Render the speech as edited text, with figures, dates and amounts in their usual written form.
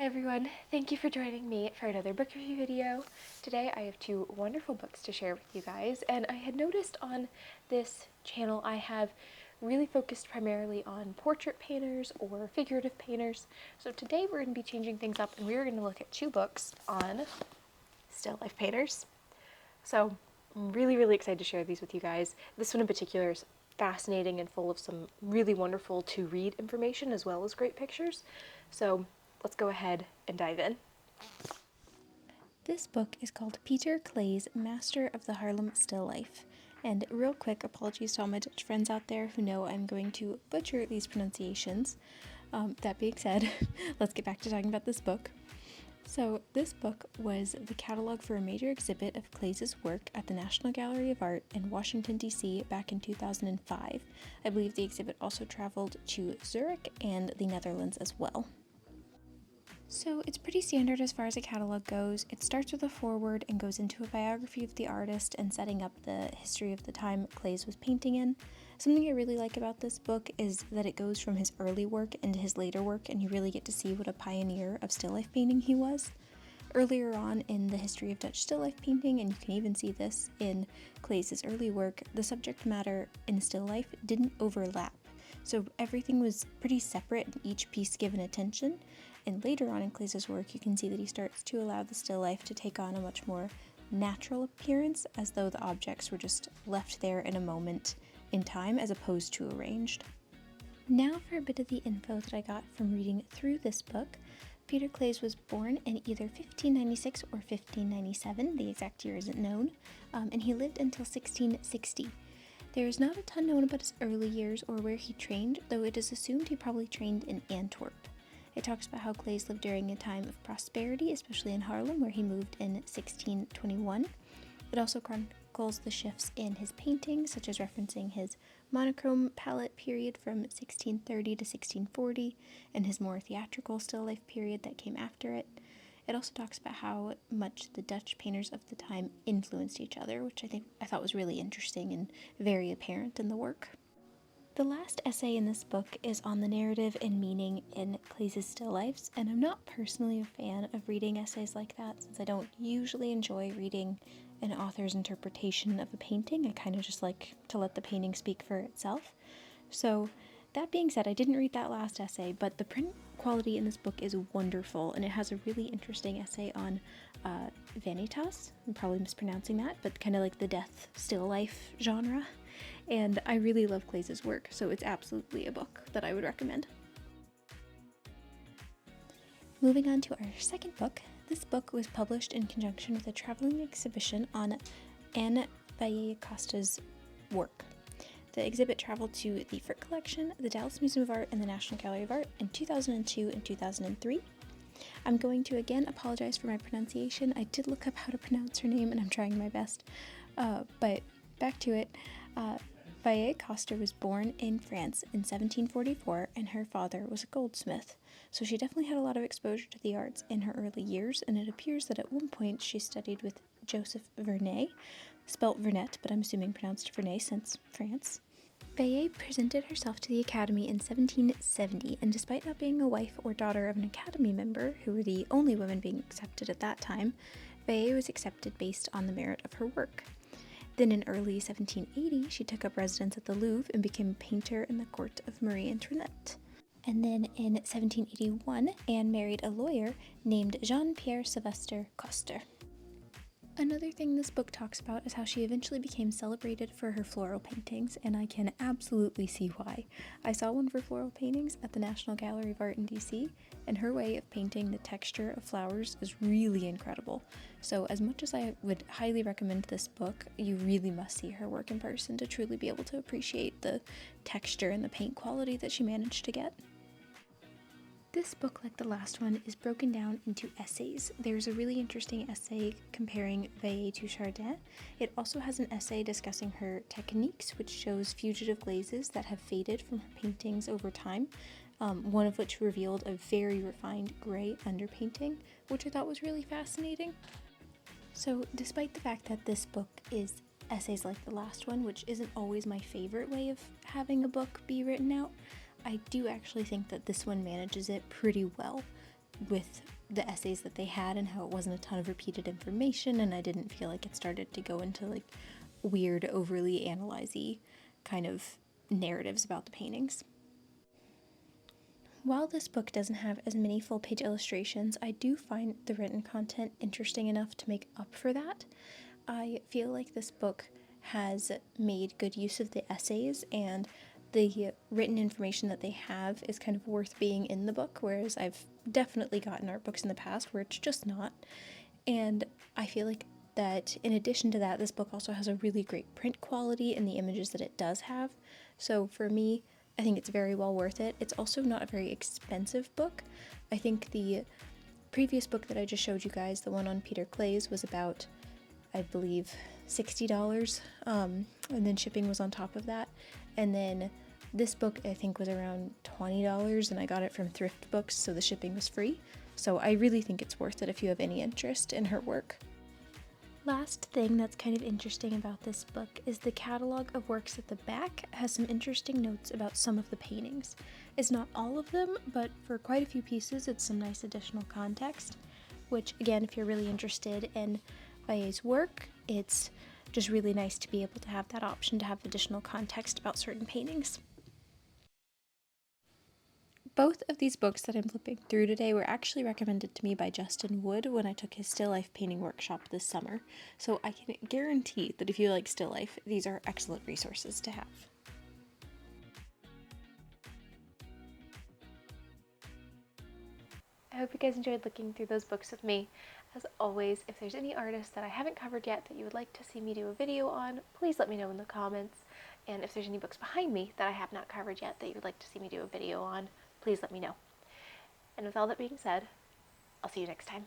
Hi everyone, thank you for joining me for another book review video. Today I have two wonderful books to share with you guys, and I had noticed on this channel I have really focused primarily on portrait painters or figurative painters. So today we're going to be changing things up and we're going to look at two books on still life painters. So I'm really excited to share these with you guys. This one in particular is fascinating and full of some really wonderful to read information as well as great pictures. So let's go ahead and dive in. This book is called Pieter Claesz, Master of the Haarlem Still Life. And real quick, apologies to all my Dutch friends out there who know I'm going to butcher these pronunciations. That being said, let's get back to talking about this book. So this book was the catalog for a major exhibit of Claesz's work at the National Gallery of Art in Washington, D.C. back in 2005. I believe the exhibit also traveled to Zurich and the Netherlands as well. So it's pretty standard as far as a catalog goes. It starts with a foreword and goes into a biography of the artist and setting up the history of the time Claesz was painting in. Something I really like about this book is that it goes from his early work into his later work, and you really get to see what a pioneer of still life painting he was. Earlier on in the history of Dutch still life painting, and you can even see this in Claesz's early work, the subject matter in still life didn't overlap. So everything was pretty separate and each piece given attention. And later on in Claesz's work, you can see that he starts to allow the still life to take on a much more natural appearance, as though the objects were just left there in a moment in time as opposed to arranged. Now for a bit of the info that I got from reading through this book. Pieter Claesz was born in either 1596 or 1597, the exact year isn't known, and he lived until 1660. There is not a ton known about his early years or where he trained, though it is assumed he probably trained in Antwerp. It talks about how Claesz lived during a time of prosperity, especially in Haarlem, where he moved in 1621. It also chronicles the shifts in his paintings, such as referencing his monochrome palette period from 1630 to 1640, and his more theatrical still life period that came after it. It also talks about how much the Dutch painters of the time influenced each other, which I thought was really interesting and very apparent in the work. The last essay in this book is on the narrative and meaning in Claesz's still lifes, and I'm not personally a fan of reading essays like that since I don't usually enjoy reading an author's interpretation of a painting. I kind of just like to let the painting speak for itself. So that being said, I didn't read that last essay, but the print quality in this book is wonderful, and it has a really interesting essay on vanitas. I'm probably mispronouncing that, but kind of like the death still life genre. And I really love Claesz's work, so it's absolutely a book that I would recommend. Moving on to our second book. This book was published in conjunction with a traveling exhibition on Anne Vallayer-Coster's work. The exhibit traveled to the Frick Collection, the Dallas Museum of Art, and the National Gallery of Art in 2002 and 2003. I'm going to again apologize for my pronunciation. I did look up how to pronounce her name, and I'm trying my best. But back to it. Vallayer-Coster was born in France in 1744, and her father was a goldsmith, so she definitely had a lot of exposure to the arts in her early years, and it appears that at one point she studied with Joseph Vernet, spelt Vernet, but I'm assuming pronounced Vernet since France. Vallayer presented herself to the Academy in 1770, and despite not being a wife or daughter of an Academy member, who were the only women being accepted at that time, Vallayer was accepted based on the merit of her work. Then in early 1780, she took up residence at the Louvre and became a painter in the court of Marie Antoinette. And then in 1781, Anne married a lawyer named Jean-Pierre Sylvester Coster. Another thing this book talks about is how she eventually became celebrated for her floral paintings, and I can absolutely see why. I saw one of her floral paintings at the National Gallery of Art in DC, and her way of painting the texture of flowers is really incredible. So as much as I would highly recommend this book, you really must see her work in person to truly be able to appreciate the texture and the paint quality that she managed to get. This book, like the last one, is broken down into essays. There's a really interesting essay comparing Vallayer to Chardin. It also has an essay discussing her techniques, which shows fugitive glazes that have faded from her paintings over time, one of which revealed a very refined gray underpainting, which I thought was really fascinating. So despite the fact that this book is essays like the last one, which isn't always my favorite way of having a book be written out, I do actually think that this one manages it pretty well. with the essays that they had and how it wasn't a ton of repeated information, and I didn't feel like it started to go into like weird, overly analyze-y kind of narratives about the paintings. While this book doesn't have as many full-page illustrations, I do find the written content interesting enough to make up for that. I feel like this book has made good use of the essays, and the written information that they have is kind of worth being in the book, whereas I've definitely gotten art books in the past where it's just not. And I feel like that in addition to that, this book also has a really great print quality in the images that it does have. So for me, I think it's very well worth it. It's also not a very expensive book. I think the previous book that I just showed you guys, the one on Pieter Claesz, was about, I believe, $60, and then shipping was on top of that. And then this book, I think, was around $20, and I got it from Thrift Books, so the shipping was free. So I really think it's worth it if you have any interest in her work. Last thing that's kind of interesting about this book is the catalog of works at the back has some interesting notes about some of the paintings. It's not all of them, but for quite a few pieces it's some nice additional context, which again, if you're really interested in Valler's work, it's just really nice to be able to have that option to have additional context about certain paintings. Both of these books that I'm flipping through today were actually recommended to me by Justin Wood when I took his still life painting workshop this summer, so I can guarantee that if you like still life, these are excellent resources to have. I hope you guys enjoyed looking through those books with me. As always, if there's any artists that I haven't covered yet that you would like to see me do a video on, please let me know in the comments. And if there's any books behind me that I have not covered yet that you would like to see me do a video on, please let me know. And with all that being said, I'll see you next time.